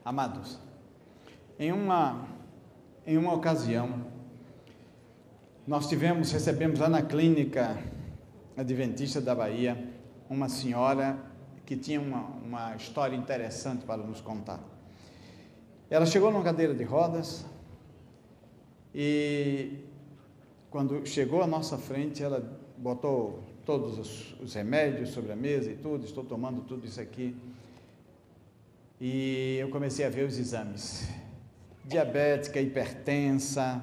Amados, em uma ocasião, nós recebemos lá na clínica adventista da Bahia, uma senhora que tinha uma história interessante para nos contar. Ela chegou numa cadeira de rodas e, quando chegou à nossa frente, ela botou todos os remédios sobre a mesa e tudo, estou tomando tudo isso aqui. E eu comecei a ver os exames, diabética, hipertensa,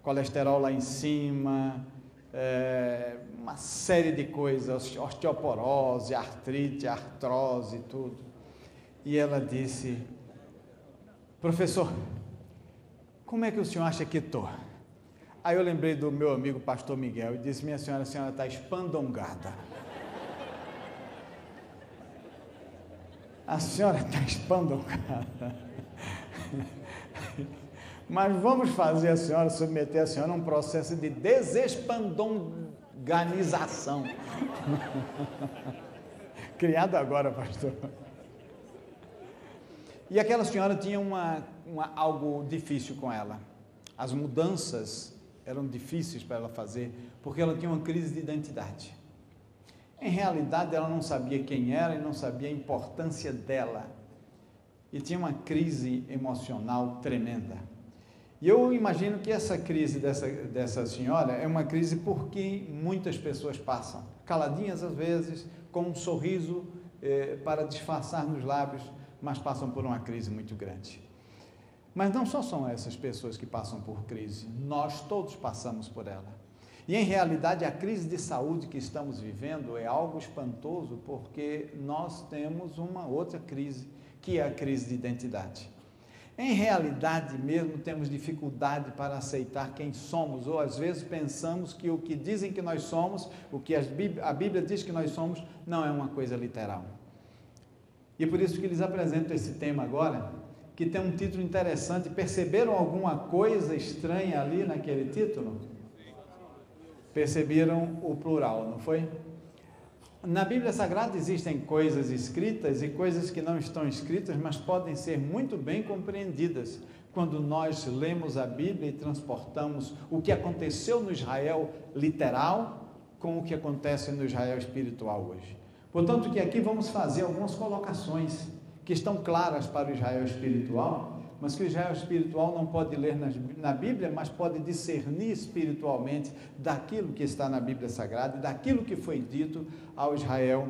colesterol lá em cima, uma série de coisas, osteoporose, artrite, artrose, tudo. E ela disse: professor, como é que o senhor acha que estou? Aí eu lembrei do meu amigo pastor Miguel e disse: minha senhora, a senhora está espandongada. A senhora está espandongada. Mas vamos fazer a senhora, submeter a senhora a um processo de desespandonganização. Criado agora, pastor. E aquela senhora tinha algo difícil com ela. As mudanças eram difíceis para ela fazer, porque ela tinha uma crise de identidade. Em realidade, ela não sabia quem era e não sabia a importância dela. E tinha uma crise emocional tremenda. E eu imagino que essa crise dessa senhora é uma crise porque muitas pessoas passam, caladinhas às vezes, com um sorriso para disfarçar nos lábios, mas passam por uma crise muito grande. Mas não só são essas pessoas que passam por crise, nós todos passamos por ela. E em realidade a crise de saúde que estamos vivendo é algo espantoso, porque nós temos uma outra crise, que é a crise de identidade. Em realidade mesmo temos dificuldade para aceitar quem somos, ou às vezes pensamos que o que dizem que nós somos, o que a Bíblia diz que nós somos, não é uma coisa literal. E por isso que eles apresentam esse tema agora, que tem um título interessante. Perceberam alguma coisa estranha ali naquele título? Perceberam o plural, não foi? Na Bíblia Sagrada existem coisas escritas e coisas que não estão escritas, mas podem ser muito bem compreendidas quando nós lemos a Bíblia e transportamos o que aconteceu no Israel literal com o que acontece no Israel espiritual hoje. Portanto, que aqui vamos fazer algumas colocações que estão claras para o Israel espiritual, mas que o Israel espiritual não pode ler na Bíblia, mas pode discernir espiritualmente daquilo que está na Bíblia Sagrada e daquilo que foi dito ao Israel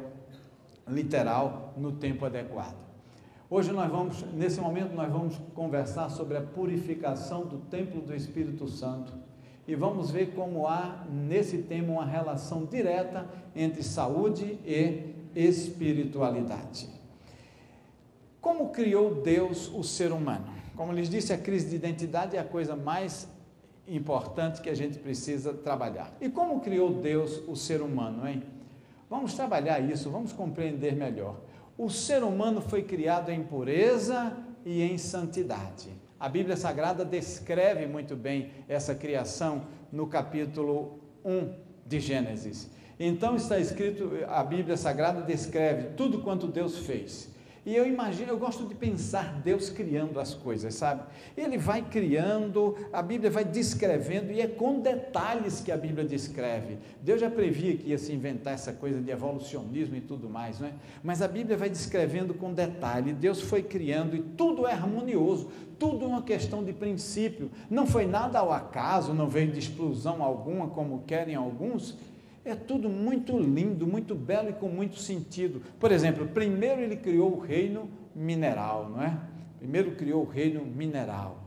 literal no tempo adequado. Hoje nesse momento nós vamos conversar sobre a purificação do templo do Espírito Santo e vamos ver como há nesse tema uma relação direta entre saúde e espiritualidade. Como criou Deus o ser humano? Como lhes disse, a crise de identidade é a coisa mais importante que a gente precisa trabalhar. E como criou Deus o ser humano, hein? Vamos trabalhar isso, vamos compreender melhor. O ser humano foi criado em pureza e em santidade. A Bíblia Sagrada descreve muito bem essa criação no capítulo 1 de Gênesis. Então está escrito, a Bíblia Sagrada descreve tudo quanto Deus fez. E eu gosto de pensar Deus criando as coisas, sabe? Ele vai criando, a Bíblia vai descrevendo, e é com detalhes que a Bíblia descreve. Deus já previa que ia se inventar essa coisa de evolucionismo e tudo mais, não é? Mas a Bíblia vai descrevendo com detalhe, Deus foi criando, e tudo é harmonioso, tudo é uma questão de princípio, não foi nada ao acaso, não veio de explosão alguma, como querem alguns. É tudo muito lindo, muito belo e com muito sentido. Por exemplo, primeiro ele criou o reino mineral, não é? Primeiro criou o reino mineral.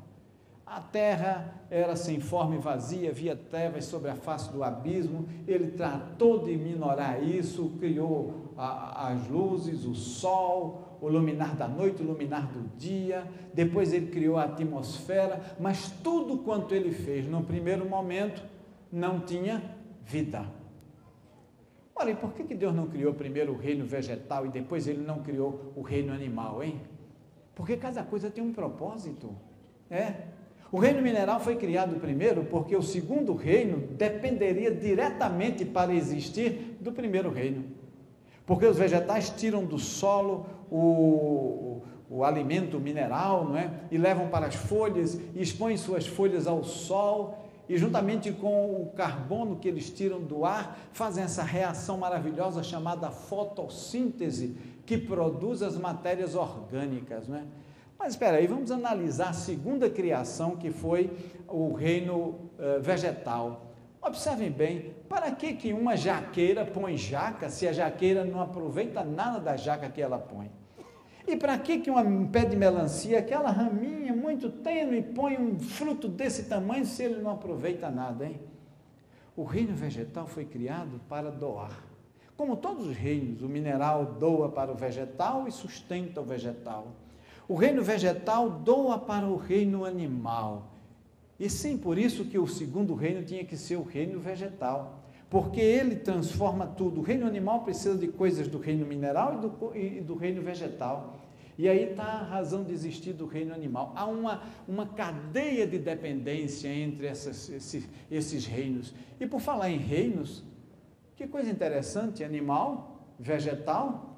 A terra era sem forma e vazia, havia trevas sobre a face do abismo. Ele tratou de minorar isso, criou as luzes, o sol, o luminar da noite, o luminar do dia. Depois ele criou a atmosfera, mas tudo quanto ele fez no primeiro momento não tinha vida. Olha, e por que Deus não criou primeiro o reino vegetal e depois ele não criou o reino animal, hein? Porque cada coisa tem um propósito, O reino mineral foi criado primeiro porque o segundo reino dependeria diretamente para existir do primeiro reino. Porque os vegetais tiram do solo o alimento mineral, não é? E levam para as folhas e expõem suas folhas ao sol e juntamente com o carbono que eles tiram do ar, fazem essa reação maravilhosa chamada fotossíntese, que produz as matérias orgânicas, não é? Mas espera aí, vamos analisar a segunda criação, que foi o reino vegetal. Observem bem, para que uma jaqueira põe jaca, se a jaqueira não aproveita nada da jaca que ela põe? E para que um pé de melancia, aquela raminha muito tênue, põe um fruto desse tamanho se ele não aproveita nada, hein? O reino vegetal foi criado para doar. Como todos os reinos, o mineral doa para o vegetal e sustenta o vegetal. O reino vegetal doa para o reino animal. E sim, por isso que o segundo reino tinha que ser o reino vegetal, porque ele transforma tudo. O reino animal precisa de coisas do reino mineral e do reino vegetal. E aí está a razão de existir do reino animal. Há uma cadeia de dependência entre esses reinos. E por falar em reinos, que coisa interessante, animal, vegetal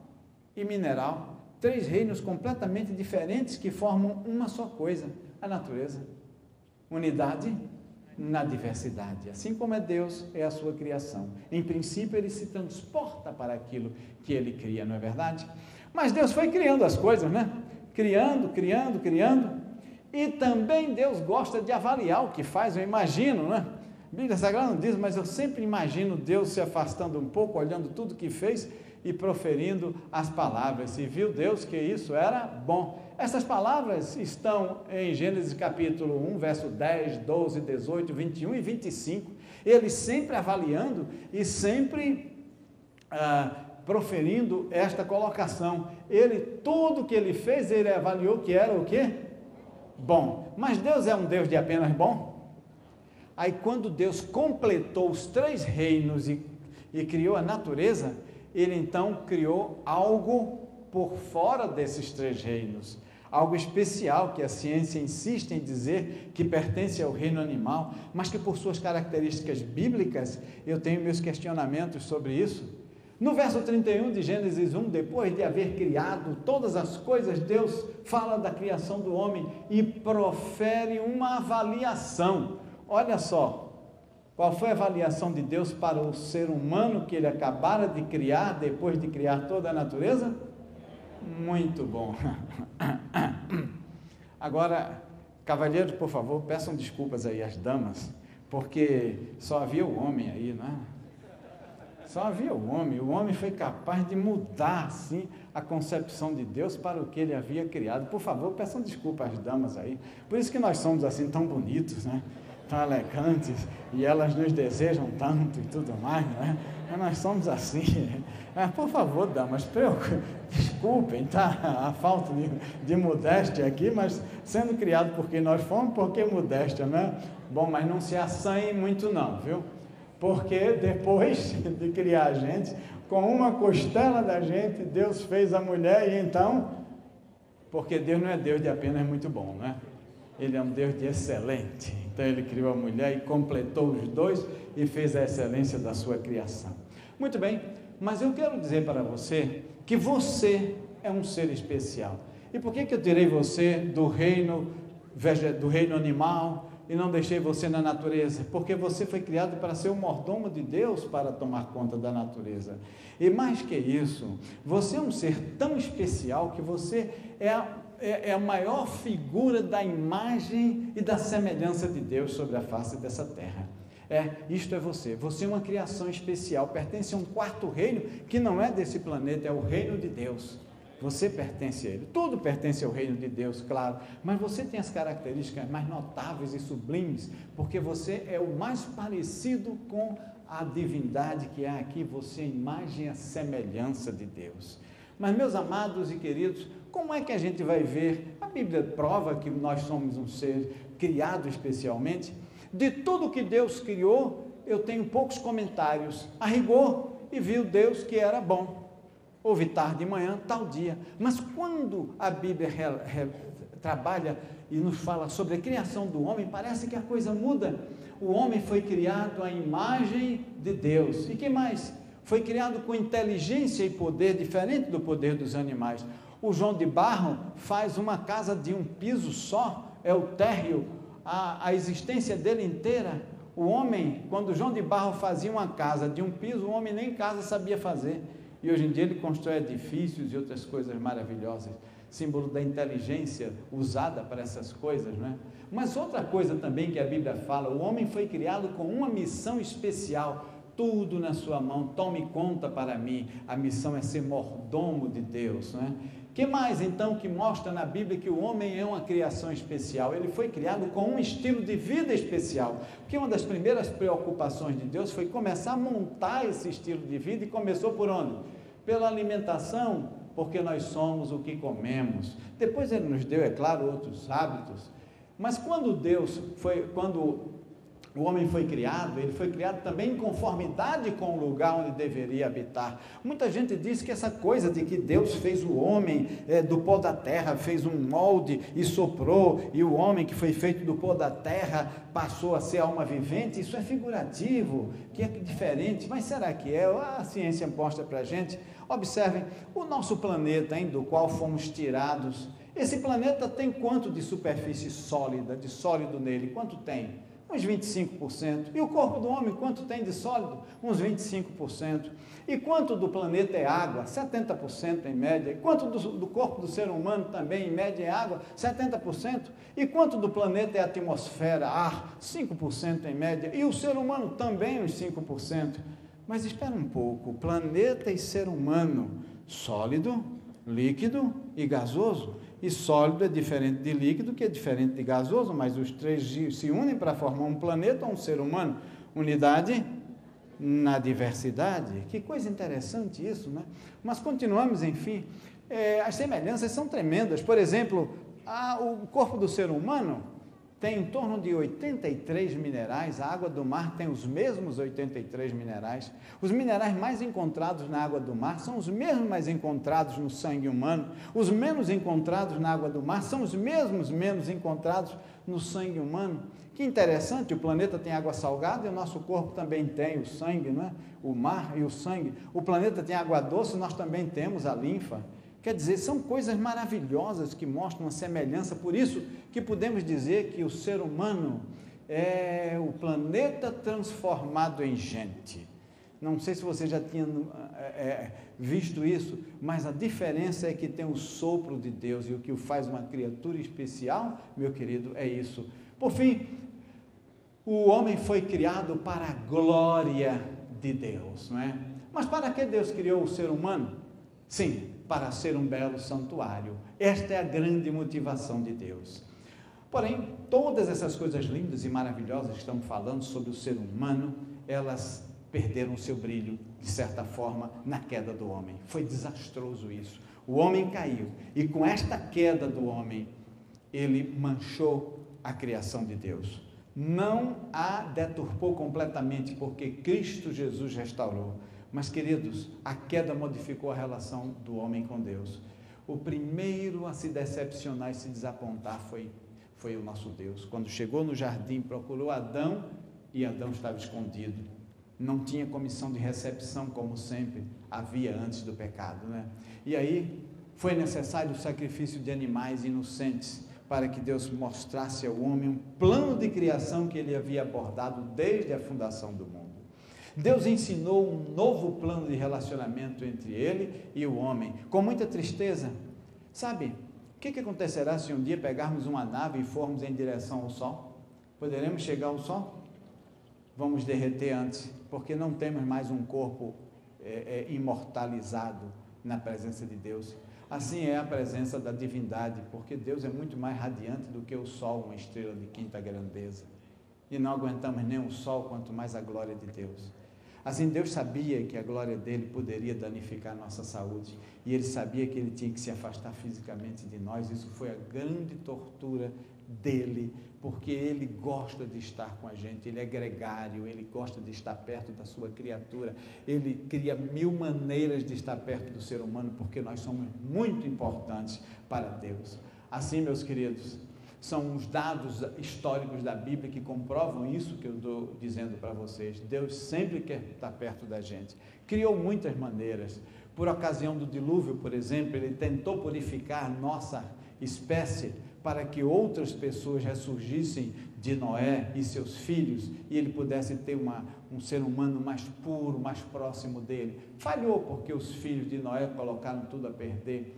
e mineral. 3 reinos completamente diferentes que formam uma só coisa, a natureza. Unidade na diversidade. Assim como é Deus, é a sua criação. Em princípio, ele se transporta para aquilo que ele cria, não é verdade? Mas Deus foi criando as coisas, né? Criando. E também Deus gosta de avaliar o que faz, eu imagino, né? A Bíblia Sagrada não diz, mas eu sempre imagino Deus se afastando um pouco, olhando tudo que fez e proferindo as palavras. E viu Deus que isso era bom. Essas palavras estão em Gênesis capítulo 1, verso 10, 12, 18, 21 e 25. Ele sempre avaliando e sempre proferindo esta colocação. Tudo que ele fez, ele avaliou que era o quê? Bom. Mas Deus é um Deus de apenas bom? Aí quando Deus completou os 3 reinos e criou a natureza, ele então criou algo por fora desses 3 reinos, algo especial que a ciência insiste em dizer que pertence ao reino animal, mas que por suas características bíblicas, eu tenho meus questionamentos sobre isso. No verso 31 de Gênesis 1, depois de haver criado todas as coisas, Deus fala da criação do homem e profere uma avaliação. Olha só, qual foi a avaliação de Deus para o ser humano que ele acabara de criar, depois de criar toda a natureza? Muito bom. Agora, cavalheiros, por favor, peçam desculpas aí às damas, porque só havia o homem aí, não é? Só havia o homem foi capaz de mudar, assim, a concepção de Deus para o que ele havia criado. Por favor, peçam desculpas às damas aí, por isso que nós somos assim tão bonitos, né? Tão elegantes, e elas nos desejam tanto e tudo mais, né? Nós somos assim. Por favor, damas, desculpem, tá? A falta de modéstia aqui, mas sendo criado por quem nós fomos, por que modéstia, né? Bom, mas não se assanhem muito não, viu? Porque depois de criar a gente, com uma costela da gente, Deus fez a mulher, e então, porque Deus não é Deus de apenas muito bom, né? Ele é um Deus de excelente. Então ele criou a mulher e completou os 2 e fez a excelência da sua criação. Muito bem, mas eu quero dizer para você que você é um ser especial. E por que eu tirei você do reino animal e não deixei você na natureza? Porque você foi criado para ser o mordomo de Deus, para tomar conta da natureza. E mais que isso, você é um ser tão especial que você é a maior figura da imagem e da semelhança de Deus sobre a face dessa terra. Isto é você. Você é uma criação especial, pertence a um 4º reino que não é desse planeta, é o reino de Deus. Você pertence a ele. Tudo pertence ao reino de Deus, claro, mas você tem as características mais notáveis e sublimes, porque você é o mais parecido com a divindade que há aqui. Você é a imagem e a semelhança de Deus. Mas, meus amados e queridos, como é que a gente vai ver? A Bíblia prova que nós somos um ser criado especialmente. De tudo que Deus criou, eu tenho poucos comentários. A rigor, e viu Deus que era bom. Houve tarde e manhã, tal dia. Mas quando a Bíblia trabalha e nos fala sobre a criação do homem, parece que a coisa muda. O homem foi criado à imagem de Deus. E que mais? Foi criado com inteligência e poder diferente do poder dos animais. O João de Barro faz uma casa de um piso só, é o térreo, a existência dele inteira. O homem, quando João de Barro fazia uma casa de um piso, o homem nem casa sabia fazer. E hoje em dia ele constrói edifícios e outras coisas maravilhosas, símbolo da inteligência usada para essas coisas, não é? Mas outra coisa também que a Bíblia fala, o homem foi criado com uma missão especial, tudo na sua mão, tome conta para mim, a missão é ser mordomo de Deus, não é? Que mais então que mostra na Bíblia que o homem é uma criação especial? Ele foi criado com um estilo de vida especial, porque uma das primeiras preocupações de Deus foi começar a montar esse estilo de vida, e começou por onde? Pela alimentação, porque nós somos o que comemos. Depois ele nos deu, é claro, outros hábitos, mas quando o homem foi criado, ele foi criado também em conformidade com o lugar onde deveria habitar. Muita gente diz que essa coisa de que Deus fez o homem do pó da terra, fez um molde e soprou, e o homem que foi feito do pó da terra passou a ser alma vivente, isso é figurativo, que é diferente, mas será que é? A ciência mostra para a gente. Observem, o nosso planeta, do qual fomos tirados, esse planeta tem quanto de superfície sólida, de sólido nele? Quanto tem? Uns 25%. E o corpo do homem, quanto tem de sólido? Uns 25%. E quanto do planeta é água? 70% em média. E quanto do corpo do ser humano também, em média, é água? 70%. E quanto do planeta é atmosfera, ar? 5% em média. E o ser humano também, uns 5%. Mas espera um pouco, planeta e ser humano, sólido, líquido e gasoso. E sólido é diferente de líquido, que é diferente de gasoso, mas os três se unem para formar um planeta ou um ser humano. Unidade na diversidade. Que coisa interessante isso, né? Mas continuamos, enfim, as semelhanças são tremendas. Por exemplo, o corpo do ser humano tem em torno de 83 minerais, a água do mar tem os mesmos 83 minerais. Os minerais mais encontrados na água do mar são os mesmos mais encontrados no sangue humano. Os menos encontrados na água do mar são os mesmos menos encontrados no sangue humano. Que interessante, o planeta tem água salgada e o nosso corpo também tem o sangue, não é? O mar e o sangue. O planeta tem água doce, nós também temos a linfa. Quer dizer, são coisas maravilhosas que mostram uma semelhança, por isso que podemos dizer que o ser humano é o planeta transformado em gente. Não sei se você já tinha visto isso, mas a diferença é que tem o sopro de Deus, e o que o faz uma criatura especial, meu querido, é isso. Por fim, o homem foi criado para a glória de Deus, não é? Mas para que Deus criou o ser humano? Sim, para ser um belo santuário. Esta é a grande motivação de Deus. Porém, todas essas coisas lindas e maravilhosas que estamos falando sobre o ser humano, elas perderam seu brilho, de certa forma, na queda do homem. Foi desastroso isso. O homem caiu, e com esta queda do homem, ele manchou a criação de Deus. Não a deturpou completamente, porque Cristo Jesus restaurou. Mas, queridos, a queda modificou a relação do homem com Deus. O primeiro a se decepcionar e se desapontar foi o nosso Deus. Quando chegou no jardim, procurou Adão, e Adão estava escondido. Não tinha comissão de recepção, como sempre havia antes do pecado, né? E aí foi necessário o sacrifício de animais inocentes, para que Deus mostrasse ao homem um plano de criação que ele havia abordado desde a fundação do mundo. Deus ensinou um novo plano de relacionamento entre ele e o homem, com muita tristeza. Sabe, o que acontecerá se um dia pegarmos uma nave e formos em direção ao Sol? Poderemos chegar ao Sol? Vamos derreter antes, porque não temos mais um corpo imortalizado na presença de Deus. Assim é a presença da divindade, porque Deus é muito mais radiante do que o Sol, uma estrela de quinta grandeza. E não aguentamos nem o Sol, quanto mais a glória de Deus. Assim, Deus sabia que a glória dele poderia danificar a nossa saúde, e ele sabia que ele tinha que se afastar fisicamente de nós. Isso foi a grande tortura dele, porque ele gosta de estar com a gente, ele é gregário, ele gosta de estar perto da sua criatura, ele cria 1000 maneiras de estar perto do ser humano, porque nós somos muito importantes para Deus. Assim, meus queridos, são os dados históricos da Bíblia que comprovam isso que eu estou dizendo para vocês. Deus sempre quer estar perto da gente. Criou muitas maneiras. Por ocasião do dilúvio, por exemplo, ele tentou purificar nossa espécie para que outras pessoas ressurgissem de Noé e seus filhos e ele pudesse ter um ser humano mais puro, mais próximo dele. Falhou porque os filhos de Noé colocaram tudo a perder.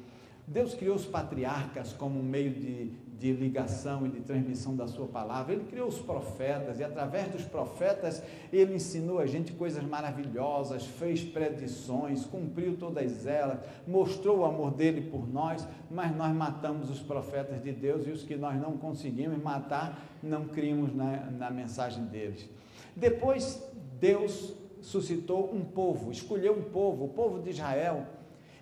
Deus criou os patriarcas como um meio de ligação e de transmissão da sua palavra. Ele criou os profetas e através dos profetas ele ensinou a gente coisas maravilhosas, fez predições, cumpriu todas elas, mostrou o amor dele por nós, mas nós matamos os profetas de Deus e os que nós não conseguimos matar, não criamos na mensagem deles. Depois Deus suscitou um povo, escolheu um povo, o povo de Israel.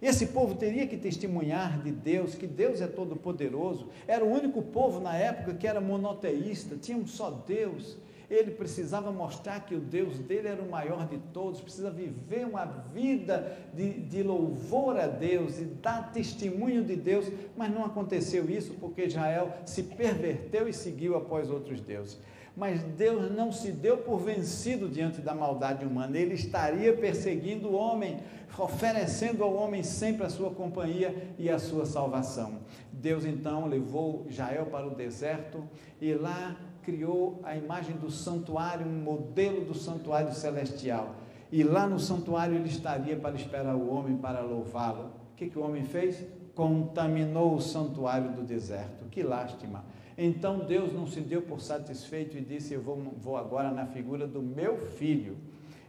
Esse povo teria que testemunhar de Deus, que Deus é todo poderoso. Era o único povo na época que era monoteísta, tinha um só Deus. Ele precisava mostrar que o Deus dele era o maior de todos, precisa viver uma vida de louvor a Deus e dar testemunho de Deus, mas não aconteceu isso porque Israel se perverteu e seguiu após outros deuses. Mas Deus não se deu por vencido diante da maldade humana, ele estaria perseguindo o homem, oferecendo ao homem sempre a sua companhia e a sua salvação. Deus então levou Israel para o deserto e lá criou a imagem do santuário, um modelo do santuário celestial, e lá no santuário ele estaria para esperar o homem para louvá-lo. O que o homem fez? Contaminou o santuário do deserto, que lástima. Então Deus não se deu por satisfeito e disse: eu vou agora na figura do meu filho,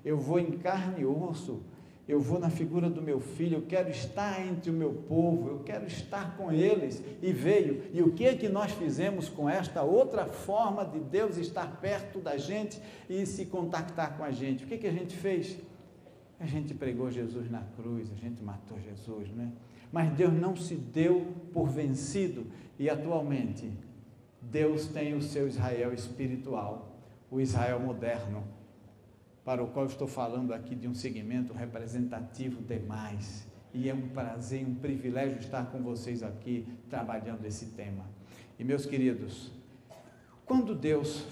eu vou em carne e osso, eu vou na figura do meu filho, eu quero estar entre o meu povo, eu quero estar com eles, e veio. E o que é que nós fizemos com esta outra forma de Deus estar perto da gente e se contactar com a gente? O que a gente fez? A gente pregou Jesus na cruz, a gente matou Jesus, né? Mas Deus não se deu por vencido, e atualmente Deus tem o seu Israel espiritual, o Israel moderno, para o qual estou falando aqui de um segmento representativo demais, e é um prazer, um privilégio estar com vocês aqui, trabalhando esse tema. E meus queridos, quando Deus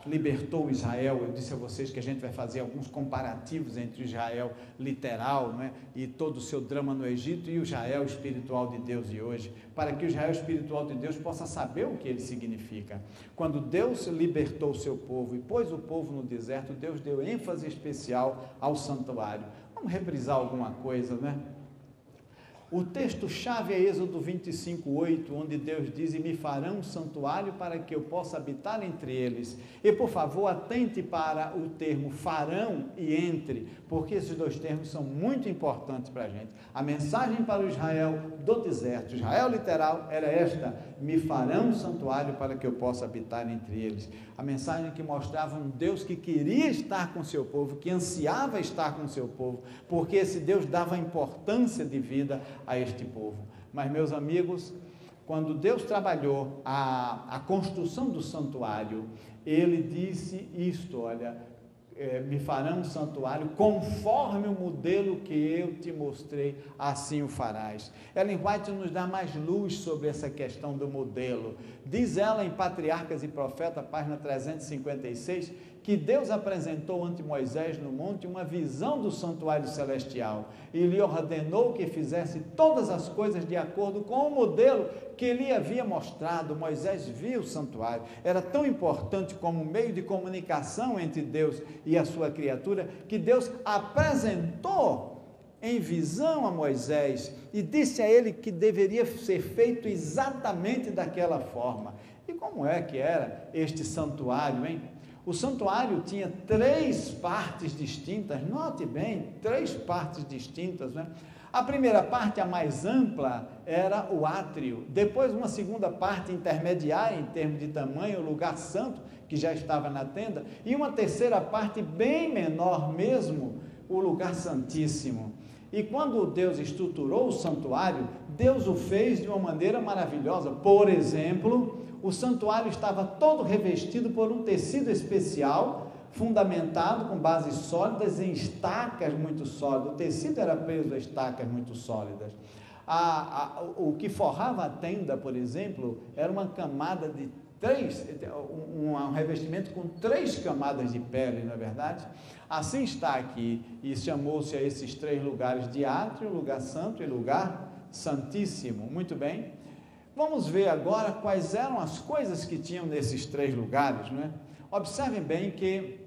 libertou Israel, eu disse a vocês que a gente vai fazer alguns comparativos entre o Israel literal, não é? E todo o seu drama no Egito, e o Israel espiritual de Deus de hoje, para que o Israel espiritual de Deus possa saber o que ele significa. Quando Deus libertou o seu povo e pôs o povo no deserto, Deus deu ênfase especial ao santuário. Vamos reprisar alguma coisa, né? O texto-chave é Êxodo 25:8, onde Deus diz: e me farão um santuário para que eu possa habitar entre eles. E por favor, atente para o termo farão e entre, porque esses dois termos são muito importantes para a gente. A mensagem para o Israel do deserto, Israel literal, era esta: me farão um santuário para que eu possa habitar entre eles. A mensagem que mostrava um Deus que queria estar com o seu povo, que ansiava estar com o seu povo, porque esse Deus dava importância de vida a este povo. Mas, meus amigos, quando Deus trabalhou a construção do santuário, ele disse isto: olha, me farão um santuário conforme o modelo que eu te mostrei, assim o farás. Ellen White nos dá mais luz sobre essa questão do modelo. Diz ela em Patriarcas e Profetas, página 356, que Deus apresentou ante Moisés no monte uma visão do santuário celestial e lhe ordenou que fizesse todas as coisas de acordo com o modelo que ele havia mostrado. Moisés viu o santuário, era tão importante como meio de comunicação entre Deus e a sua criatura, que Deus apresentou em visão a Moisés e disse a ele que deveria ser feito exatamente daquela forma. E como é que era este santuário, hein? O santuário tinha 3 partes distintas, note bem, 3 partes distintas, né? A primeira parte, a mais ampla, era o átrio, depois uma segunda parte intermediária em termos de tamanho, o lugar santo, que já estava na tenda, e uma terceira parte bem menor mesmo, o lugar santíssimo. E quando Deus estruturou o santuário, Deus o fez de uma maneira maravilhosa. Por exemplo, o santuário estava todo revestido por um tecido especial, fundamentado com bases sólidas em estacas muito sólidas. O tecido era preso a estacas muito sólidas. O que forrava a tenda, por exemplo, era uma camada de um revestimento com 3 camadas de pele, não é verdade? Assim está aqui, e chamou-se a esses 3 lugares de átrio, lugar santo e lugar santíssimo. Muito bem. Vamos ver agora quais eram as coisas que tinham nesses 3 lugares, não é? Observem bem que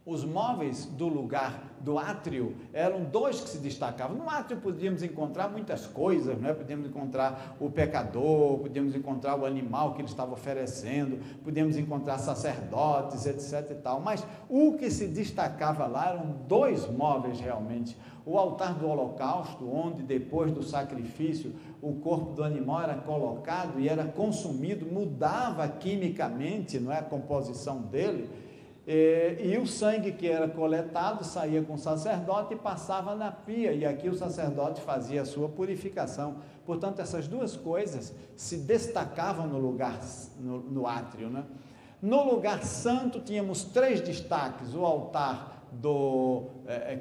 os móveis do lugar do átrio eram 2 que se destacavam. No átrio podíamos encontrar muitas coisas, né? Podíamos encontrar o pecador, podíamos encontrar o animal que ele estava oferecendo, podíamos encontrar sacerdotes, etc. e tal. Mas o que se destacava lá eram 2 móveis realmente. O altar do holocausto, onde depois do sacrifício o corpo do animal era colocado e era consumido, mudava quimicamente, não é, a composição dele. E o sangue que era coletado saía com o sacerdote e passava na pia, e aqui o sacerdote fazia a sua purificação. Portanto, essas 2 coisas se destacavam no lugar, no átrio, né? No lugar santo tínhamos 3 destaques: o altar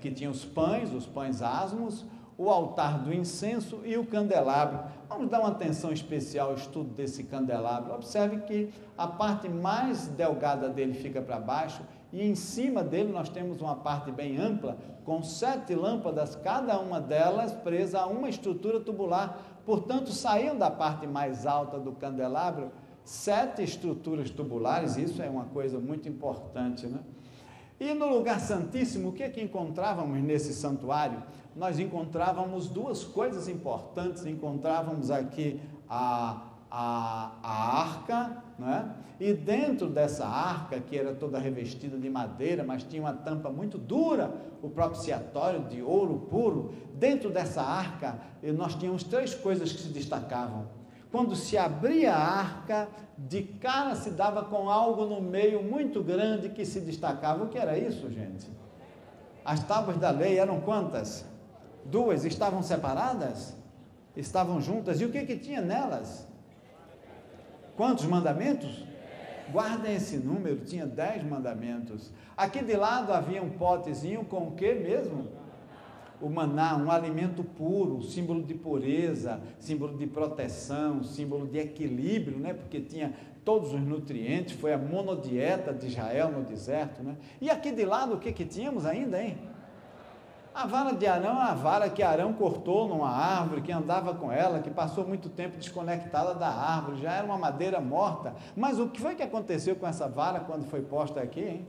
que tinha os pães asmos, o altar do incenso e o candelabro. Vamos dar uma atenção especial ao estudo desse candelabro. Observe que a parte mais delgada dele fica para baixo, e em cima dele nós temos uma parte bem ampla, com 7 lâmpadas, cada uma delas presa a uma estrutura tubular. Portanto, saíam da parte mais alta do candelabro 7 estruturas tubulares. Isso é uma coisa muito importante, né? E no lugar santíssimo, o que é que encontrávamos nesse santuário? Nós encontrávamos 2 coisas importantes. Encontrávamos aqui a arca, né? E dentro dessa arca, que era toda revestida de madeira, mas tinha uma tampa muito dura, o propiciatório de ouro puro, dentro dessa arca nós tínhamos 3 coisas que se destacavam. Quando se abria a arca, de cara se dava com algo no meio muito grande que se destacava. O que era isso, gente? As tábuas da lei eram quantas? 2. Estavam separadas? Estavam juntas? E o que tinha nelas? Quantos mandamentos? Guardem esse número, tinha 10 mandamentos. Aqui de lado havia um potezinho com o que mesmo? O maná, um alimento puro, símbolo de pureza, símbolo de proteção, símbolo de equilíbrio, né? Porque tinha todos os nutrientes. Foi a monodieta de Israel no deserto, né? E aqui de lado o que tínhamos ainda, hein? A vara de Arão, a vara que Arão cortou numa árvore, que andava com ela, que passou muito tempo desconectada da árvore, já era uma madeira morta. Mas o que foi que aconteceu com essa vara quando foi posta aqui, hein?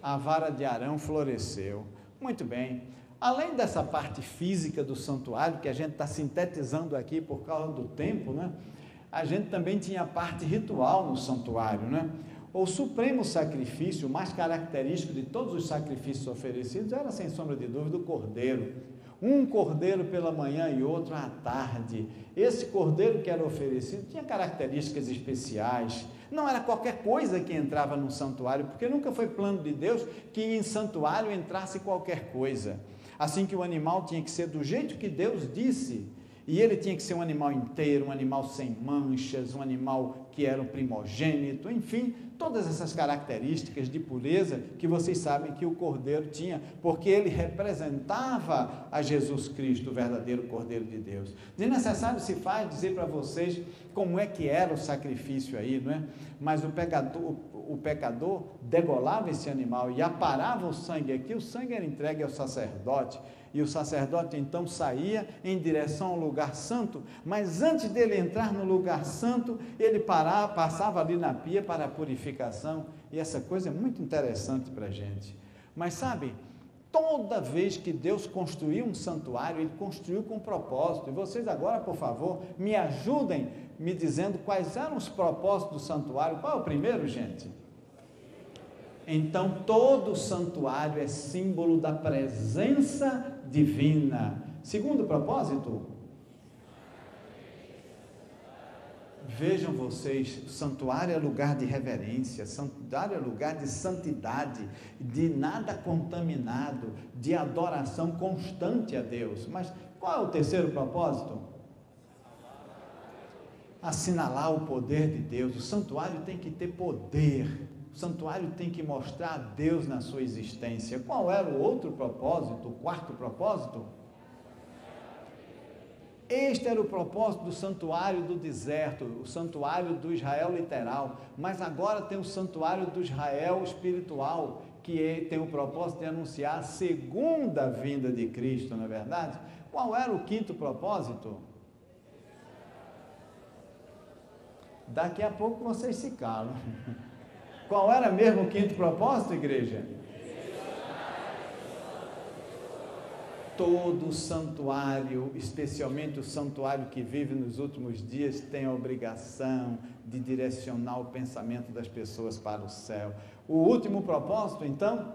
A vara de Arão floresceu. Muito bem. Além dessa parte física do santuário, que a gente está sintetizando aqui por causa do tempo, né? A gente também tinha a parte ritual no santuário, né? O supremo sacrifício, o mais característico de todos os sacrifícios oferecidos, era, sem sombra de dúvida, o cordeiro. Um cordeiro pela manhã e outro à tarde. Esse cordeiro que era oferecido tinha características especiais. Não era qualquer coisa que entrava no santuário, porque nunca foi plano de Deus que em santuário entrasse qualquer coisa. Assim que o animal tinha que ser do jeito que Deus disse, e ele tinha que ser um animal inteiro, um animal sem manchas, um animal que era o primogênito, enfim, todas essas características de pureza que vocês sabem que o cordeiro tinha, porque ele representava a Jesus Cristo, o verdadeiro Cordeiro de Deus. Desnecessário se faz dizer para vocês como é que era o sacrifício aí, não é? Mas o pecador degolava esse animal e aparava o sangue aqui, o sangue era entregue ao sacerdote, e o sacerdote então saía em direção ao lugar santo, mas antes dele entrar no lugar santo, ele passava ali na pia para a purificação, e essa coisa é muito interessante para a gente. Mas sabe, toda vez que Deus construiu um santuário, Ele construiu com propósito, e vocês agora, por favor, me ajudem me dizendo quais eram os propósitos do santuário. Qual é o primeiro, gente? Então, todo o santuário é símbolo da presença divina. Segundo propósito, vejam vocês, santuário é lugar de reverência, santuário é lugar de santidade, de nada contaminado, de adoração constante a Deus. Mas qual é o terceiro propósito? Assinalar o poder de Deus. O santuário tem que ter poder. O santuário tem que mostrar a Deus na sua existência. Qual era o outro propósito, o quarto propósito? Este era o propósito do santuário do deserto, o santuário do Israel literal, mas agora tem o santuário do Israel espiritual, que tem o propósito de anunciar a segunda vinda de Cristo, não é verdade? Qual era o quinto propósito? Daqui a pouco vocês se calam. Qual era mesmo o quinto propósito, igreja? Todo santuário, especialmente o santuário que vive nos últimos dias, tem a obrigação de direcionar o pensamento das pessoas para o céu. O último propósito, então?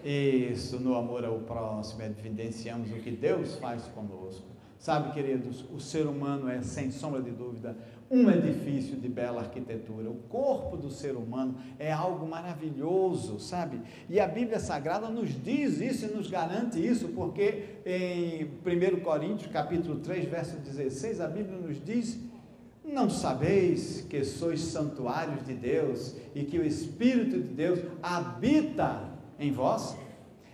Isso, no amor ao próximo, evidenciamos o que Deus faz conosco. Sabe, queridos, o ser humano é, sem sombra de dúvida, um edifício de bela arquitetura. O corpo do ser humano é algo maravilhoso, sabe? E a Bíblia Sagrada nos diz isso e nos garante isso, porque em 1 Coríntios, capítulo 3, verso 16, a Bíblia nos diz: não sabeis que sois santuários de Deus e que o Espírito de Deus habita em vós?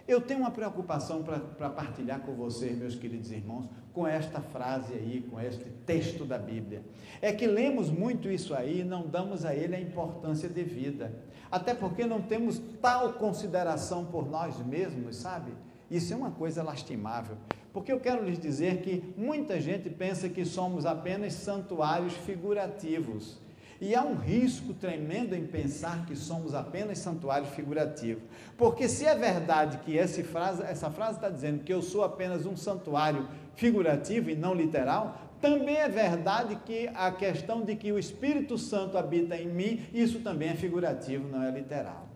Eu tenho uma preocupação para partilhar com vocês, meus queridos irmãos, com esta frase aí, com este texto da Bíblia. É que lemos muito isso aí e não damos a ele a importância devida. Até porque não temos tal consideração por nós mesmos, sabe? Isso é uma coisa lastimável. Porque eu quero lhes dizer que muita gente pensa que somos apenas santuários figurativos. E há um risco tremendo em pensar que somos apenas santuário figurativo. Porque se é verdade que essa frase está dizendo que eu sou apenas um santuário figurativo e não literal, também é verdade que a questão de que o Espírito Santo habita em mim, isso também é figurativo, não é literal.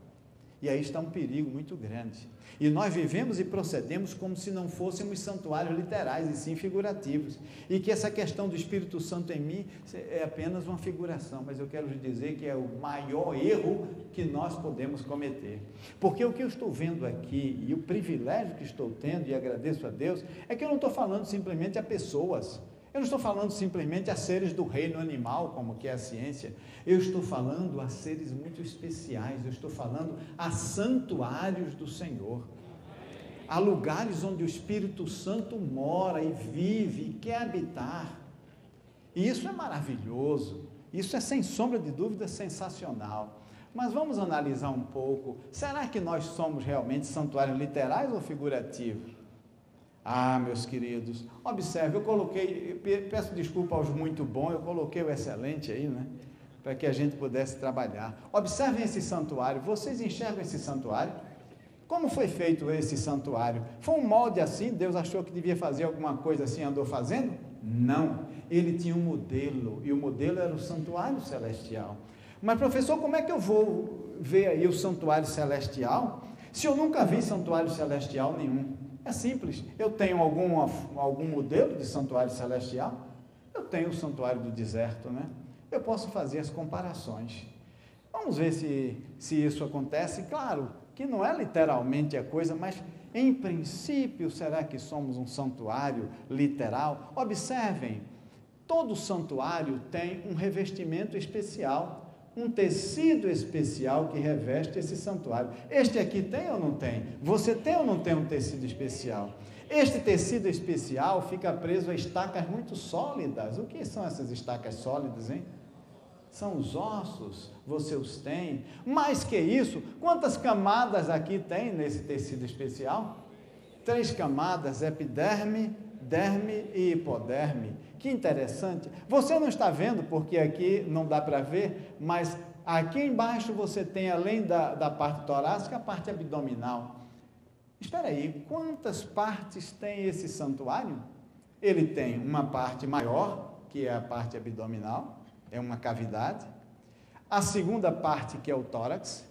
E aí está um perigo muito grande. E nós vivemos e procedemos como se não fôssemos santuários literais, e sim figurativos. E que essa questão do Espírito Santo em mim é apenas uma figuração, mas eu quero lhe dizer que é o maior erro que nós podemos cometer. Porque o que eu estou vendo aqui, e o privilégio que estou tendo, e agradeço a Deus, é que eu não estou falando simplesmente a pessoas. Eu não estou falando simplesmente a seres do reino animal, como que é a ciência. Eu estou falando a seres muito especiais. Eu estou falando a santuários do Senhor. Há lugares onde o Espírito Santo mora e vive e quer habitar. E isso é maravilhoso. Isso é, sem sombra de dúvida, sensacional. Mas vamos analisar um pouco. Será que nós somos realmente santuários literais ou figurativos? Ah, meus queridos, observe, eu coloquei, peço desculpa aos muito bons, eu coloquei o excelente aí, né? Para que a gente pudesse trabalhar. Observem esse santuário, vocês enxergam esse santuário? Como foi feito esse santuário? Foi um molde assim? Deus achou que devia fazer alguma coisa assim, andou fazendo? Não, ele tinha um modelo, e o modelo era o santuário celestial. Mas professor, como é que eu vou ver aí o santuário celestial, se eu nunca vi santuário celestial nenhum? É simples, eu tenho algum modelo de santuário celestial? Eu tenho o santuário do deserto, né? Eu posso fazer as comparações. Vamos ver se isso acontece. Claro que não é literalmente a coisa, mas em princípio, será que somos um santuário literal? Observem, todo santuário tem um revestimento especial, um tecido especial que reveste esse santuário. Este aqui tem ou não tem? Você tem ou não tem um tecido especial? Este tecido especial fica preso a estacas muito sólidas. O que são essas estacas sólidas, hein? São os ossos, você os tem. Mais que isso, quantas camadas aqui tem nesse tecido especial? 3 camadas, epiderme, derme e hipoderme. Que interessante. Você não está vendo, porque aqui não dá para ver, mas aqui embaixo você tem, além da parte torácica, a parte abdominal. Espera aí, quantas partes tem esse santuário? Ele tem uma parte maior, que é a parte abdominal, é uma cavidade. A segunda parte, que é o tórax,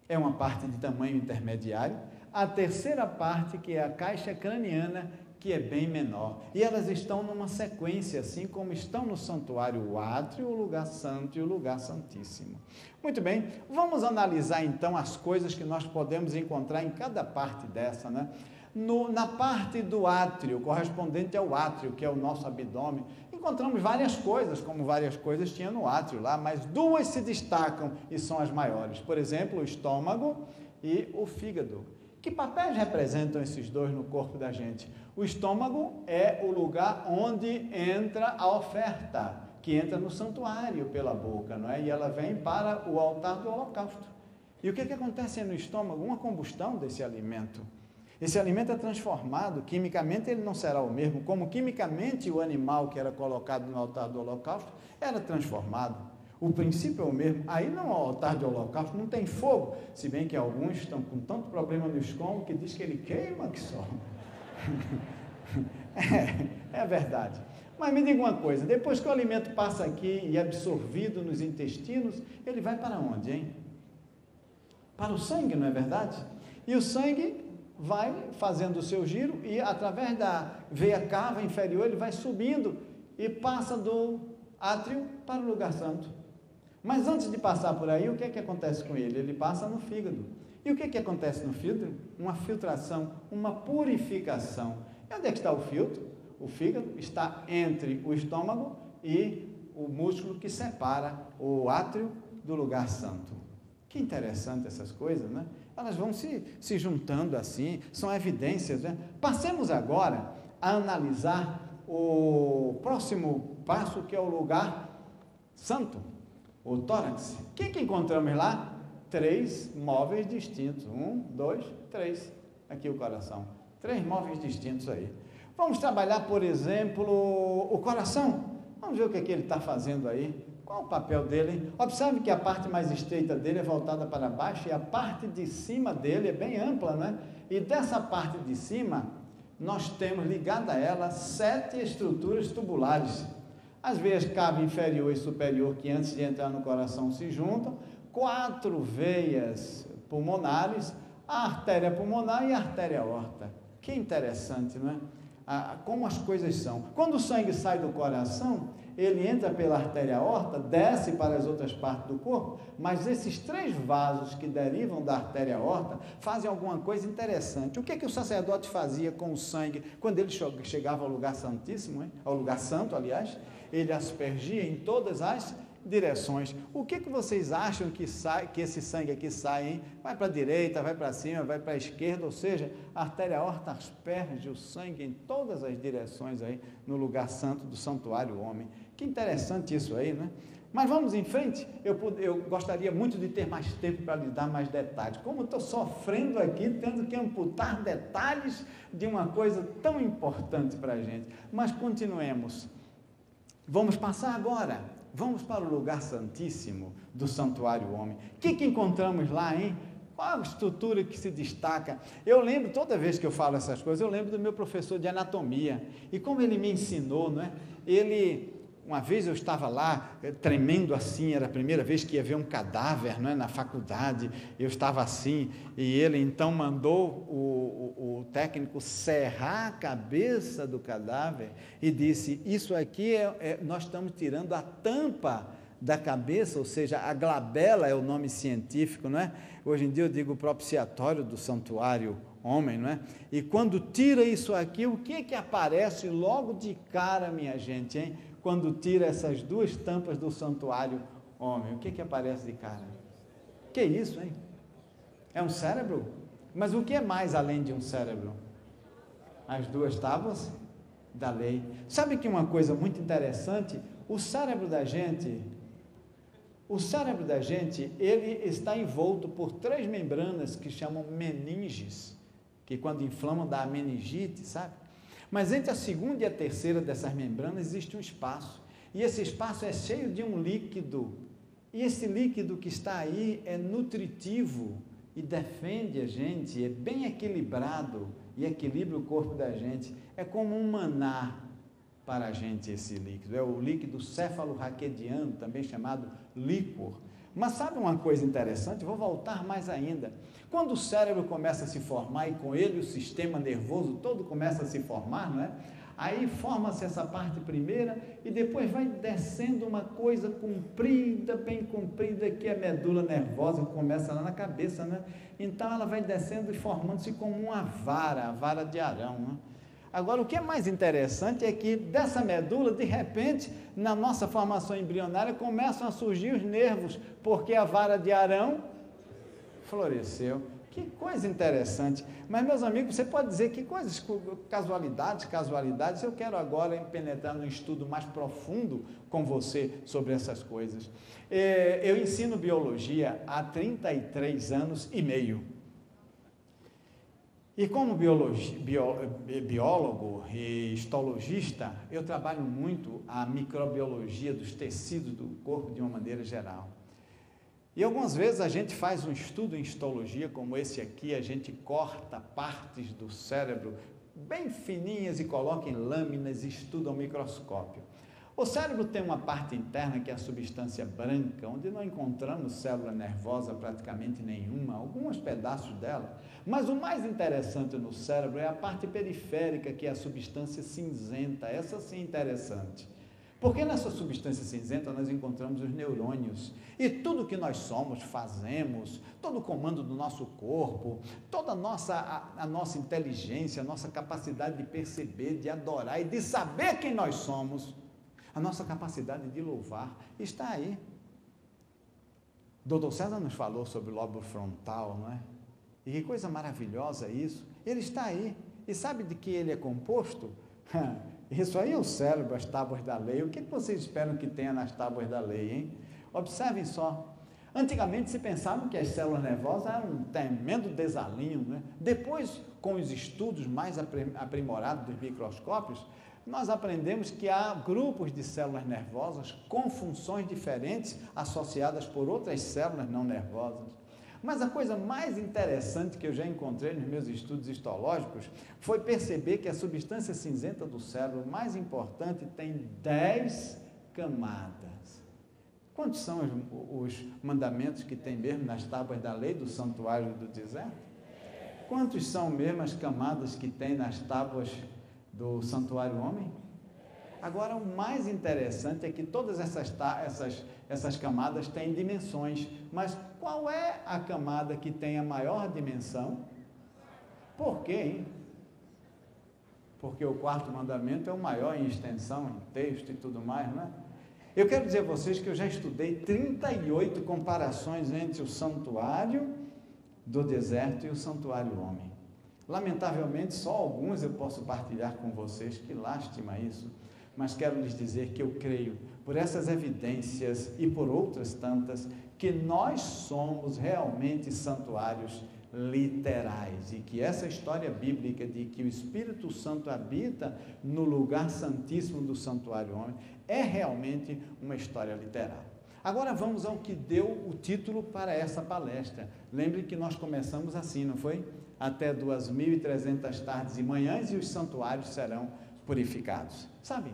é uma parte de tamanho intermediário. A terceira parte, que é a caixa craniana, que é bem menor. E elas estão numa sequência, assim como estão no santuário o átrio, o lugar santo e o lugar santíssimo. Muito bem, vamos analisar então as coisas que nós podemos encontrar em cada parte dessa, né? Na parte do átrio, correspondente ao átrio, que é o nosso abdômen, encontramos várias coisas, como várias coisas tinha no átrio lá, mas 2 se destacam e são as maiores. Por exemplo, o estômago e o fígado, Que papéis representam esses dois no corpo da gente? O estômago é o lugar onde entra a oferta, que entra no santuário pela boca, não é? E ela vem para o altar do holocausto. E o que acontece no estômago? Uma combustão desse alimento. Esse alimento é transformado, quimicamente ele não será o mesmo, como quimicamente o animal que era colocado no altar do holocausto era transformado. O princípio é o mesmo. Aí não é o altar de holocausto, não tem fogo, se bem que alguns estão com tanto problema no estômago que diz que ele queima que só. É verdade. Mas me diga uma coisa, depois que o alimento passa aqui e é absorvido nos intestinos, ele vai para onde, hein? Para o sangue, não é verdade? E o sangue vai fazendo o seu giro e através da veia cava inferior ele vai subindo e passa do átrio para o lugar santo. Mas antes de passar por aí, o que acontece com ele? Ele passa no fígado. E o que acontece no fígado? Uma filtração, uma purificação. E onde é que está o filtro? O fígado está entre o estômago e o músculo que separa o átrio do lugar santo. Que interessante essas coisas, né? Elas vão se juntando assim, são evidências, né? Passemos agora a analisar o próximo passo, que é o lugar santo, o tórax. O que encontramos lá? 3 móveis distintos. 1, 2, 3. Aqui o coração. 3 móveis distintos aí. Vamos trabalhar, por exemplo, o coração. Vamos ver o que ele está fazendo aí. Qual o papel dele, hein? Observe que a parte mais estreita dele é voltada para baixo e a parte de cima dele é bem ampla, né? E dessa parte de cima, nós temos ligada a ela 7 estruturas tubulares. As veias cava inferior e superior, que antes de entrar no coração se juntam, 4 veias pulmonares, a artéria pulmonar e a artéria aorta. Que interessante, não é? Como as coisas são. Quando o sangue sai do coração, ele entra pela artéria aorta, desce para as outras partes do corpo, mas esses 3 vasos que derivam da artéria aorta fazem alguma coisa interessante. O que o sacerdote fazia com o sangue quando ele chegava ao lugar santíssimo, hein? Ao lugar santo, aliás? Ele aspergia em todas as direções. O que vocês acham que esse sangue aqui sai, hein? Vai para a direita, vai para cima, vai para a esquerda, ou seja, a artéria aorta asperge o sangue em todas as direções aí, no lugar santo do santuário homem. Que interessante isso aí, né? Mas vamos em frente. Eu gostaria muito de ter mais tempo para lhe dar mais detalhes. Como estou sofrendo aqui, tendo que amputar detalhes de uma coisa tão importante para a gente. Mas continuemos. Vamos passar agora. Vamos para o lugar santíssimo do santuário homem. O que encontramos lá, hein? Qual a estrutura que se destaca? Eu lembro, toda vez que eu falo essas coisas, eu lembro do meu professor de anatomia. E como ele me ensinou, não é? Uma vez eu estava lá, tremendo assim, era a primeira vez que ia ver um cadáver, não é? Na faculdade, eu estava assim, e ele então mandou o técnico serrar a cabeça do cadáver e disse, isso aqui nós estamos tirando a tampa da cabeça, ou seja, a glabela é o nome científico, não é? Hoje em dia eu digo propiciatório do santuário homem, não é? E quando tira isso aqui, o que aparece logo de cara, minha gente, hein? Quando tira essas 2 tampas do santuário homem, o que aparece de cara? Que isso, hein? É um cérebro? Mas o que é mais além de um cérebro? As 2 tábuas da lei. Sabe que uma coisa muito interessante, o cérebro da gente, ele está envolto por 3 membranas que chamam meninges, que quando inflamam dá a meningite, sabe? Mas entre a segunda e a terceira dessas membranas existe um espaço, e esse espaço é cheio de um líquido, e esse líquido que está aí é nutritivo e defende a gente, é bem equilibrado e equilibra o corpo da gente, é como um maná para a gente esse líquido, é o líquido cefalorraquidiano, também chamado líquor. Mas sabe uma coisa interessante? Vou voltar mais ainda. Quando o cérebro começa a se formar e com ele o sistema nervoso todo começa a se formar, não é? Aí forma-se essa parte primeira e depois vai descendo uma coisa comprida, bem comprida, que é a medula nervosa, que começa lá na cabeça, né? Então ela vai descendo e formando-se como uma vara, a vara de Arão, né? Agora, o que é mais interessante é que dessa medula, de repente, na nossa formação embrionária, começam a surgir os nervos, porque a vara de Arão floresceu. Que coisa interessante. Mas, meus amigos, você pode dizer que coisas, casualidades, eu quero agora penetrar num estudo mais profundo com você sobre essas coisas. Eu ensino biologia há 33 anos e meio. E como biólogo e histologista, eu trabalho muito a microbiologia dos tecidos do corpo de uma maneira geral. E algumas vezes a gente faz um estudo em histologia, como esse aqui, a gente corta partes do cérebro bem fininhas e coloca em lâminas e estuda ao microscópio. O cérebro tem uma parte interna que é a substância branca, onde não encontramos célula nervosa praticamente nenhuma, alguns pedaços dela. Mas o mais interessante no cérebro é a parte periférica, que é a substância cinzenta, essa sim é interessante. Porque nessa substância cinzenta nós encontramos os neurônios e tudo que nós somos, fazemos, todo o comando do nosso corpo, toda a nossa inteligência, a nossa capacidade de perceber, de adorar e de saber quem nós somos, a nossa capacidade de louvar está aí. Dr. César nos falou sobre o lobo frontal, não é? E que coisa maravilhosa isso. Ele está aí. E sabe de que ele é composto? Isso aí é o cérebro, as tábuas da lei. O que vocês esperam que tenha nas tábuas da lei, hein? Observem só. Antigamente se pensava que as células nervosas eram um tremendo desalinho, né? Depois, com os estudos mais aprimorados dos microscópios, nós aprendemos que há grupos de células nervosas com funções diferentes associadas por outras células não nervosas. Mas a coisa mais interessante que eu já encontrei nos meus estudos histológicos foi perceber que a substância cinzenta do cérebro mais importante tem 10 camadas. Quantos são os mandamentos que tem mesmo nas tábuas da lei do santuário do deserto? Quantos são mesmo as camadas que tem nas tábuas do santuário homem? Agora, o mais interessante é que todas essas camadas têm dimensões, mas qual é a camada que tem a maior dimensão? Por quê, hein? Porque o quarto mandamento é o maior em extensão, em texto e tudo mais, não é? Eu quero dizer a vocês que eu já estudei 38 comparações entre o santuário do deserto e o santuário homem. Lamentavelmente, só alguns eu posso partilhar com vocês, que lástima isso. Mas quero lhes dizer que eu creio, por essas evidências e por outras tantas, que nós somos realmente santuários literais, e que essa história bíblica de que o Espírito Santo habita no lugar santíssimo do santuário homem é realmente uma história literal. Agora vamos ao que deu o título para essa palestra. Lembre que nós começamos assim, não foi? Até 2.300 tardes e manhãs e os santuários serão purificados. Sabe?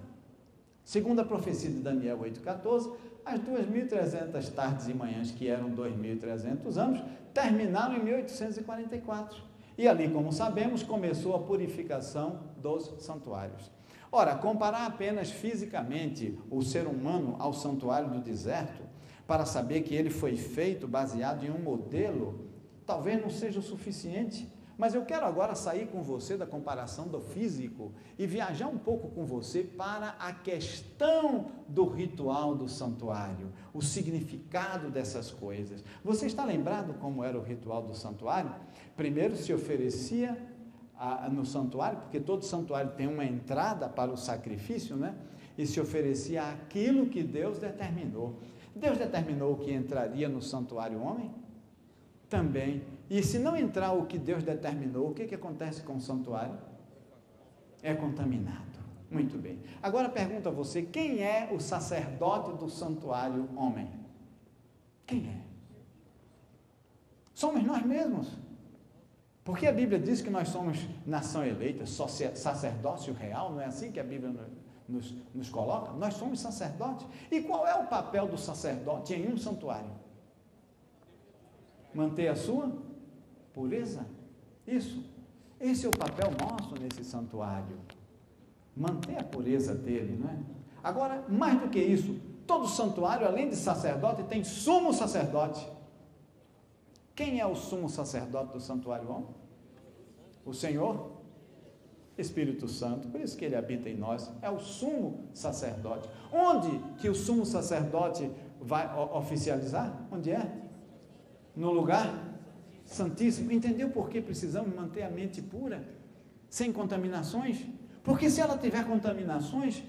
Segundo a profecia de Daniel 8,14, as 2.300 tardes e manhãs, que eram 2.300 anos, terminaram em 1844. E ali, como sabemos, começou a purificação dos santuários. Ora, comparar apenas fisicamente o ser humano ao santuário do deserto, para saber que ele foi feito baseado em um modelo, talvez não seja o suficiente. Mas eu quero agora sair com você da comparação do físico e viajar um pouco com você para a questão do ritual do santuário, o significado dessas coisas. Você está lembrado como era o ritual do santuário? Primeiro se oferecia no santuário, porque todo santuário tem uma entrada para o sacrifício, né? E se oferecia aquilo que Deus determinou. Deus determinou que entraria no santuário homem? Também. E se não entrar o que Deus determinou, o que acontece com o santuário? É contaminado. Muito bem. Agora pergunto a você, quem é o sacerdote do santuário homem? Quem é? Somos nós mesmos. Porque a Bíblia diz que nós somos nação eleita, sacerdócio real, não é assim que a Bíblia nos coloca? Nós somos sacerdotes. E qual é o papel do sacerdote em um santuário? Manter a sua pureza? Isso. Esse é o papel nosso nesse santuário. Manter a pureza dele, não é? Agora, mais do que isso, todo santuário, além de sacerdote, tem sumo sacerdote. Quem é o sumo sacerdote do santuário homem? O Senhor Espírito Santo, por isso que ele habita em nós, é o sumo sacerdote. Onde que o sumo sacerdote vai oficializar? Onde é? No lugar Santíssimo, entendeu por que precisamos manter a mente pura, sem contaminações? Porque se ela tiver contaminações,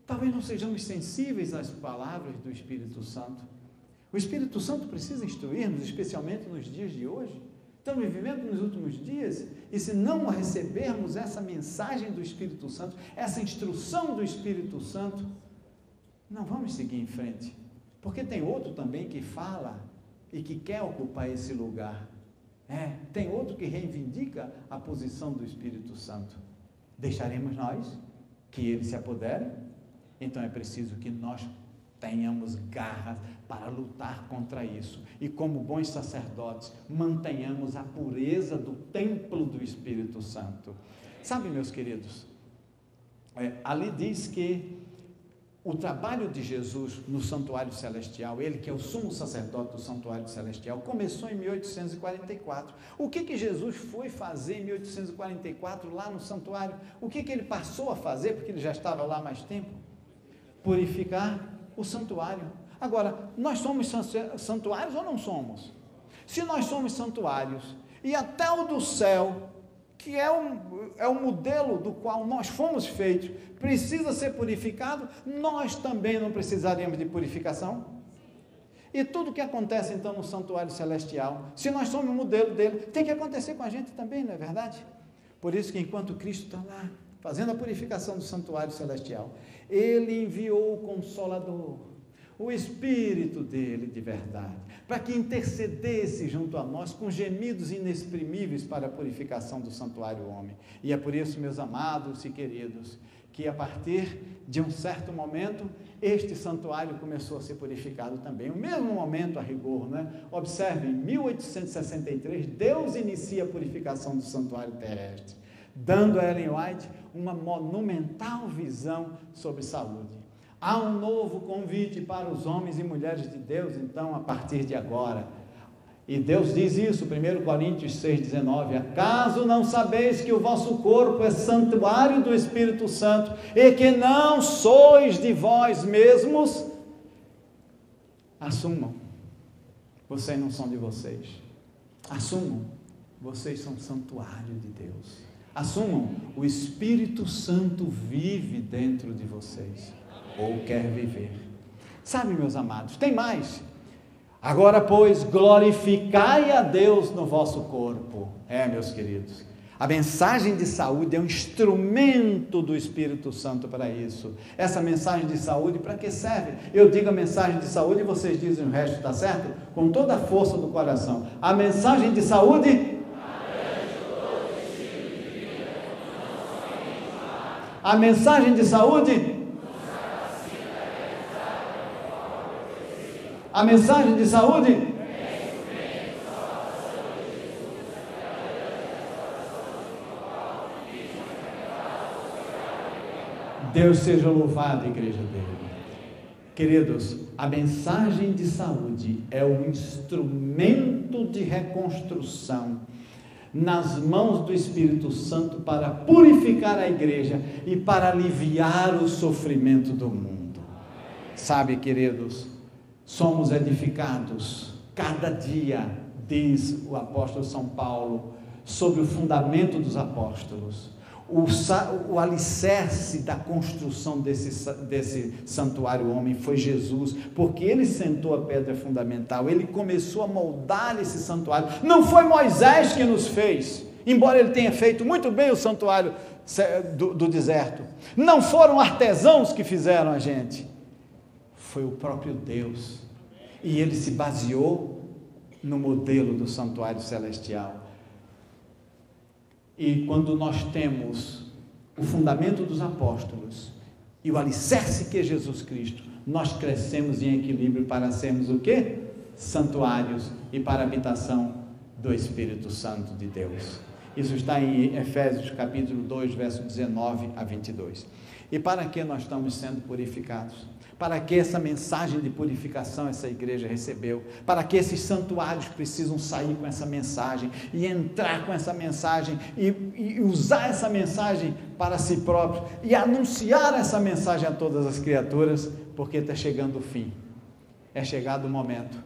talvez não sejamos sensíveis às palavras do Espírito Santo. O Espírito Santo precisa instruir-nos, especialmente nos dias de hoje. Estamos vivendo nos últimos dias, e se não recebermos essa mensagem do Espírito Santo, essa instrução do Espírito Santo, não vamos seguir em frente. Porque tem outro também que fala e que quer ocupar esse lugar. Tem outro que reivindica a posição do Espírito Santo. Deixaremos nós que ele se apodere? Então é preciso que nós tenhamos garras para lutar contra isso. E como bons sacerdotes, mantenhamos a pureza do templo do Espírito Santo. Sabe, meus queridos, ali diz que o trabalho de Jesus no santuário celestial, ele que é o sumo sacerdote do santuário celestial, começou em 1844. O que Jesus foi fazer em 1844 lá no santuário? O que ele passou a fazer, porque ele já estava lá há mais tempo? Purificar o santuário. Agora, nós somos santuários ou não somos? Se nós somos santuários, e até o do céu, que é o modelo do qual nós fomos feitos, precisa ser purificado, nós também não precisaríamos de purificação? E tudo que acontece então no santuário celestial, se nós somos o modelo dele, tem que acontecer com a gente também, não é verdade? Por isso que enquanto Cristo está lá, fazendo a purificação do santuário celestial, ele enviou o Consolador, o Espírito dele de verdade, para que intercedesse junto a nós com gemidos inexprimíveis para a purificação do santuário homem. E é por isso, meus amados e queridos, que a partir de um certo momento, este santuário começou a ser purificado também. O mesmo momento, a rigor, né? Observe, em 1863, Deus inicia a purificação do santuário terrestre, dando a Ellen White uma monumental visão sobre saúde. Há um novo convite para os homens e mulheres de Deus, então, a partir de agora. E Deus diz isso, 1 Coríntios 6,19, acaso não sabeis que o vosso corpo é santuário do Espírito Santo, e que não sois de vós mesmos? Assumam, vocês não são de vocês. Assumam, vocês são santuário de Deus. Assumam, o Espírito Santo vive dentro de vocês, ou quer viver. Sabe, meus amados, tem mais. Agora, pois, glorificai a Deus no vosso corpo. Meus queridos, a mensagem de saúde é um instrumento do Espírito Santo para isso. Essa mensagem de saúde, para que serve? Eu digo a mensagem de saúde e vocês dizem o resto, está certo? Com toda a força do coração. A mensagem de saúde... A mensagem de saúde... A mensagem de saúde? Deus seja louvado, igreja dele. Queridos, a mensagem de saúde é um instrumento de reconstrução nas mãos do Espírito Santo para purificar a igreja e para aliviar o sofrimento do mundo. Sabe, queridos, somos edificados cada dia, diz o apóstolo São Paulo, sobre o fundamento dos apóstolos. O alicerce da construção desse santuário homem foi Jesus, porque ele sentou a pedra fundamental, ele começou a moldar esse santuário. Não foi Moisés que nos fez, embora ele tenha feito muito bem o santuário do deserto. Não foram artesãos que fizeram a gente, foi o próprio Deus, e ele se baseou no modelo do santuário celestial. E quando nós temos o fundamento dos apóstolos e o alicerce que é Jesus Cristo, nós crescemos em equilíbrio para sermos o quê? Santuários e para a habitação do Espírito Santo de Deus. Isso está em Efésios capítulo 2, verso 19 a 22. E para que nós estamos sendo purificados? Para que essa mensagem de purificação essa igreja recebeu? Para que esses santuários precisam sair com essa mensagem e entrar com essa mensagem e usar essa mensagem para si próprios e anunciar essa mensagem a todas as criaturas, porque está chegando o fim, é chegado o momento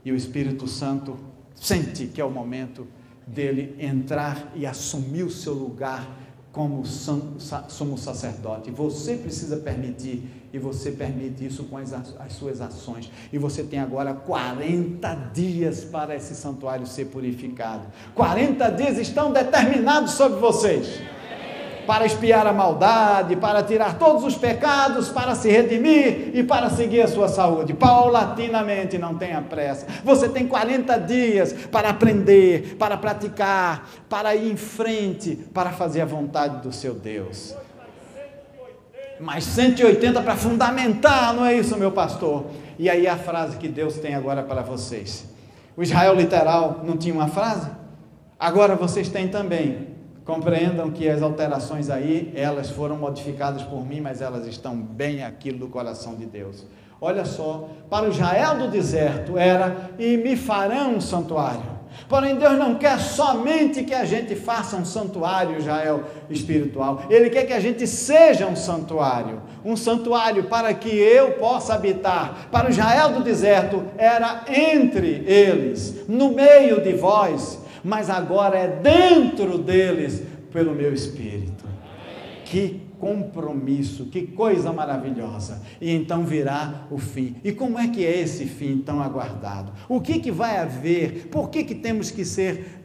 e o Espírito Santo sente que é o momento dele entrar e assumir o seu lugar como sumo sacerdote. Você precisa permitir, e você permite isso com as suas ações. E você tem agora 40 dias para esse santuário ser purificado. 40 dias estão determinados sobre vocês, para expiar a maldade, para tirar todos os pecados, para se redimir e para seguir a sua saúde, paulatinamente, não tenha pressa. Você tem 40 dias para aprender, para praticar, para ir em frente, para fazer a vontade do seu Deus. Mais 180 para fundamentar, não é isso, meu pastor? E aí a frase que Deus tem agora para vocês. O Israel literal não tinha uma frase? Agora vocês têm também. Compreendam que as alterações aí, elas foram modificadas por mim, mas elas estão bem aqui no coração de Deus. Olha só, para o Israel do deserto era, e me farão um santuário. Porém, Deus não quer somente que a gente faça um santuário, Israel espiritual. Ele quer que a gente seja um santuário para que eu possa habitar. Para o Israel do deserto era entre eles, no meio de vós, mas agora é dentro deles, pelo meu Espírito. Que compromisso, que coisa maravilhosa. E então virá o fim. E como é que é esse fim tão aguardado? O que vai haver? Por que temos que ser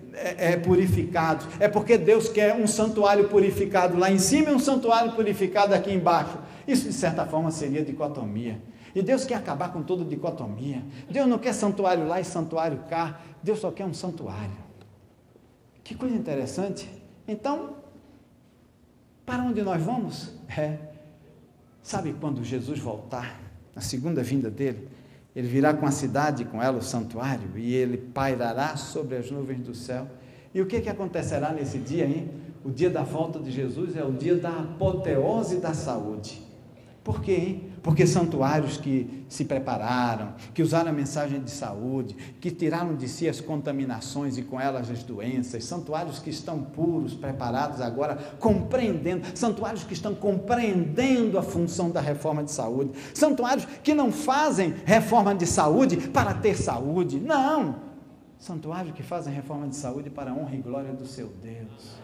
purificados? É porque Deus quer um santuário purificado lá em cima e um santuário purificado aqui embaixo. Isso, de certa forma, seria dicotomia. E Deus quer acabar com toda dicotomia. Deus não quer santuário lá e santuário cá. Deus só quer um santuário. Que coisa interessante. Então, para onde nós vamos? Sabe quando Jesus voltar, na segunda vinda dele, ele virá com a cidade, com ela o santuário, e ele pairará sobre as nuvens do céu. E o que acontecerá nesse dia, hein? O dia da volta de Jesus é o dia da apoteose da saúde. Por quê, hein? Porque santuários que se prepararam, que usaram a mensagem de saúde, que tiraram de si as contaminações e com elas as doenças, santuários que estão puros, preparados agora, compreendendo, santuários que estão compreendendo a função da reforma de saúde, santuários que não fazem reforma de saúde para ter saúde, não, santuários que fazem reforma de saúde para a honra e glória do seu Deus.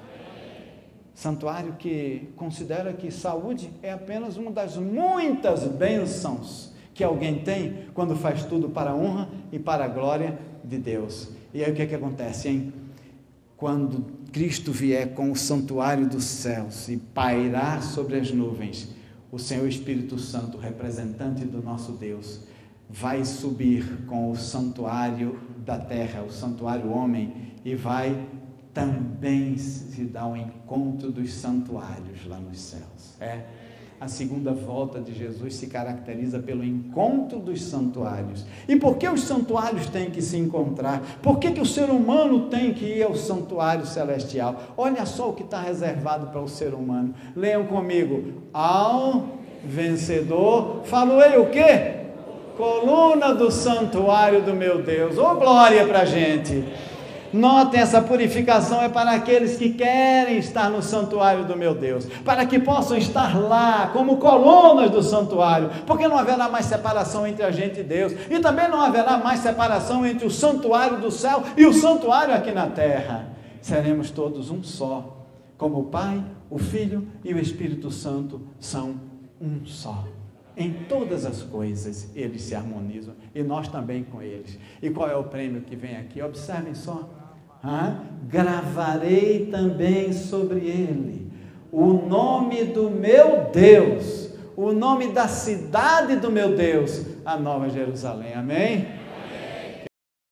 Santuário que considera que saúde é apenas uma das muitas bênçãos que alguém tem quando faz tudo para a honra e para a glória de Deus. E aí o que acontece, hein? Quando Cristo vier com o santuário dos céus e pairar sobre as nuvens, o Senhor Espírito Santo, representante do nosso Deus, vai subir com o santuário da terra, o santuário homem, e vai também se dá o encontro dos santuários lá nos céus. A segunda volta de Jesus se caracteriza pelo encontro dos santuários. E por que os santuários têm que se encontrar? Por que o ser humano tem que ir ao santuário celestial? Olha só o que está reservado para o ser humano. Leiam comigo. Ao vencedor, falou-ei o quê? Coluna do santuário do meu Deus. Ô, glória para a gente! Notem, essa purificação é para aqueles que querem estar no santuário do meu Deus, para que possam estar lá como colunas do santuário, porque não haverá mais separação entre a gente e Deus, e também não haverá mais separação entre o santuário do céu e o santuário aqui na terra. Seremos todos um só, como o Pai, o Filho e o Espírito Santo são um só. Em todas as coisas eles se harmonizam, e nós também com eles. E qual é o prêmio que vem aqui? Observem só. Gravarei também sobre ele o nome do meu Deus, o nome da cidade do meu Deus, a Nova Jerusalém. Amém?